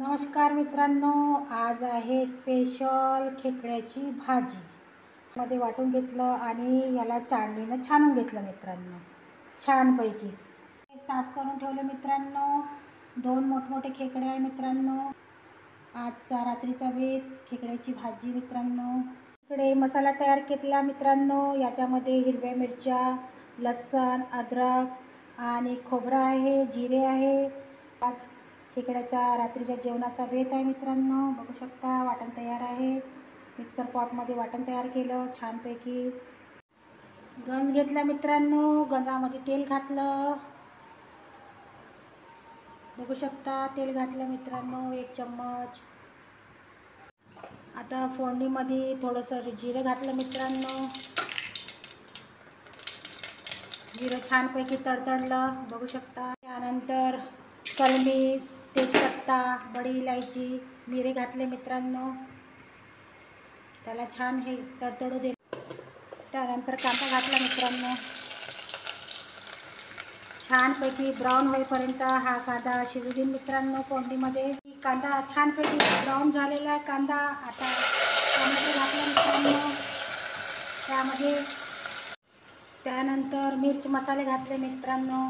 नमस्कार मित्रांनो, आज आहे स्पेशल खेकड्याची भाजी मध्ये वाटून घेतलं आणि याला चाळणीनं छानून घेतलं मित्रांनो, छानपैकी साफ करून ठेवले मित्रांनो। दोन मोठमोठे खेकडे आहे मित्रांनो। आजचा रात्रीचा बेत खेकड्याची भाजी मित्रांनो। इकडे मसाला तयार केला मित्रांनो। याच्यामध्ये हिरव्या मिरच्या, लसूण, अद्रक आणि खोबरं आहे, जिरे आहे। आज खेकड्याच्या रात्रीच्या जेवणाचा बेत आहे मित्रांनो। बघू शकता वाटण तयार आहे। मिक्सर पॉटमध्ये वाटण तयार केलं छानपैकी। गंज घेतला मित्रांनो, गंजामध्ये तेल घातलं। बघू शकता तेल घातलं मित्रांनो, 1 चम्मच। आता फोडणीमध्ये थोडंसं जिरं घातलं मित्रांनो। जिरं छानपैकी तडतडलं बघू शकता। त्यानंतर कलमी, तेजपत्ता, बडी इलायची, मिरे घातले मित्रांनो। त्याला छान हे तडतडू दे। त्यानंतर कांदा घातला मित्रांनो। छानपैकी ब्राऊन होईपर्यंत हा कांदा शिजू दे मित्रांनो फोडणीमध्ये। कांदा छानपैकी ब्राऊन झालेला आहे कांदा। आता टोमॅटो घातला मित्रांनो त्यामध्ये। त्यानंतर मिर्च मसाले घातले मित्रांनो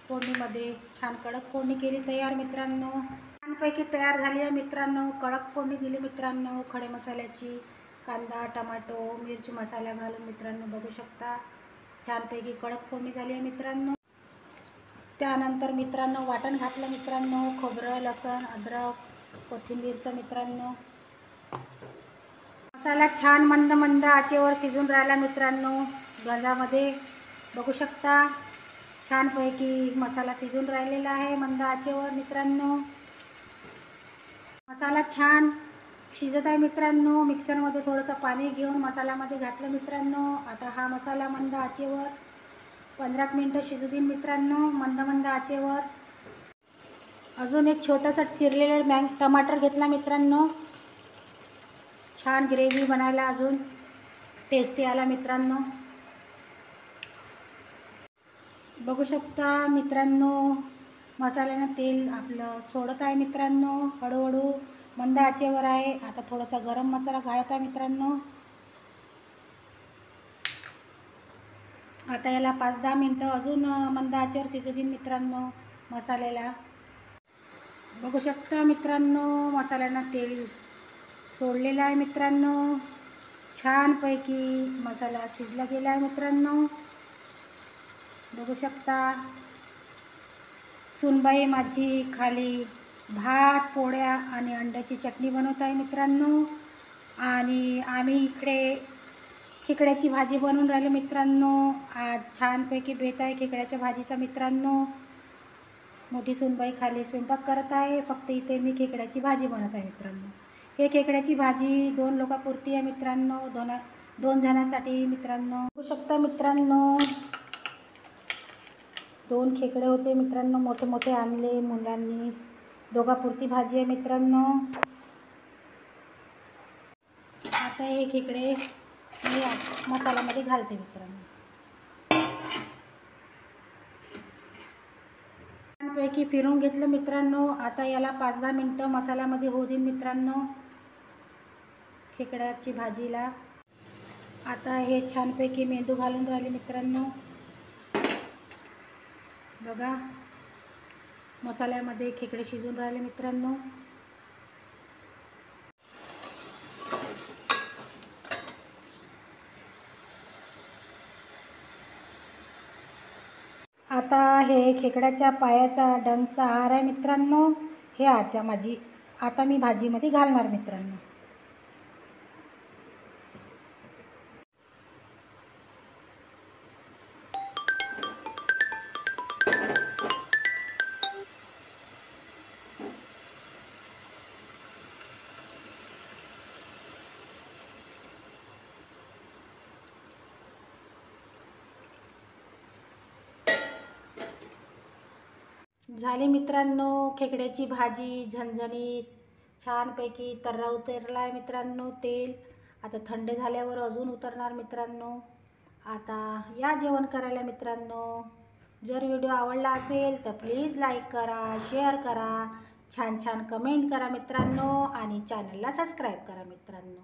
फोडणीमध्ये। छान कडक फोडणी केली तयार मित्रांनो। छानपैकी तयार झाली आहे मित्रांनो। कडक फोडणी दिली मित्रांनो खडे मसाल्याची। कांदा, टोमॅटो, मिर्च मसाला घालून मित्रांनो बघू शकता छानपैकी कडक फोडणी झाली आहे मित्रांनो। त्यानंतर मित्रांनो वाटण घातलं मित्रांनो, खोबरं, लसूण, अद्रक, कोथिंबीरचं मित्रांनो। मसाला छान मंद मंद आचेवर शिजून राहिला मित्रांनो गंजामध्ये बघू शकता। छानपैकी मसाला शिजून राहिलेला आहे मंद आचेवर मित्रांनो। मसाला छान शिजत आहे मित्रांनो। मिक्सरमध्ये थोडंसं पाणी घेऊन मसाल्यामध्ये घातलं मित्रांनो। आता हा मसाला मंद आचेवर 15 मिनिटं शिजू दे मित्रांनो मंद आचेवर। अजून एक छोटासा चिरलेला टमाटर घेतला मित्रांनो। छान ग्रेव्ही बनायला अजून टेस्टी आला मित्रांनो। बघू शकता मित्रांनो मसाल्यानं तेल आपलं सोडत आहे मित्रांनो हळूहळू मंद आचेवर आहे। आता थोडासा गरम मसाला घालत आहे मित्रांनो। आता याला 5-10 मिनिटं अजून मंद आचेवर शिजू दे मित्रांनो मसाल्याला। बघू शकता मित्रांनो मसाल्यानं तेल सोडलेलं आहे मित्रांनो। छानपैकी मसाला शिजला गेला आहे मित्रांनो बघू शकता। सुनबाई माझी खाली भात, पोळ्या आणि अंड्याची चटणी बनवत आहे मित्रांनो। आणि आम्ही इकडे खेकड्याची भाजी बनवून राहिले मित्रांनो। आज छानपैकी बेत आहे खेकड्याच्या भाजीचा मित्रांनो। मोठी सुनबाई खाली स्वयंपाक करत आहे, फक्त इथे मी खेकड्याची भाजी बनवत आहे मित्रांनो। हे खेकड्याची भाजी 2 लोकांपुरती आहे मित्रांनो, 2 जणांसाठी मित्रांनो। बघू शकता मित्रांनो 2 खेकडे होते मित्रांनो, मोठे मोठे आणले मुलांनी। दोघांपुरती भाजी आहे मित्रांनो। आता हे खेकडे मी मसाल्यामध्ये घालते मित्रांनो। छानपैकी फिरून घेतलं मित्रांनो। आता याला 5-10 मिनिटं मसाल्यामध्ये होऊ दे मित्रांनो खेकड्याची भाजीला। आता हे छानपैकी मेंदू घालून राहिले मित्रांनो बघा। मसाल्यामध्ये खेकडे शिजून राहिले मित्रांनो। आता हे खेकड्याच्या पायाचा डंगचा आहार आहे मित्रांनो। हे आता मी भाजीमध्ये घालणार मित्रांनो। झाली मित्रांनो खेकड्याची भाजी झणझणीत छानपैकी तर्रा उतरला आहे मित्रांनो तेल। आता थंड झाल्यावर अजून उतरणार मित्रांनो। आता या जेवण करायला मित्रांनो। जर व्हिडिओ आवडला असेल तर प्लीज लाईक करा, शेअर करा, छान छान कमेंट करा मित्रांनो आणि चॅनलला सबस्क्राईब करा मित्रांनो.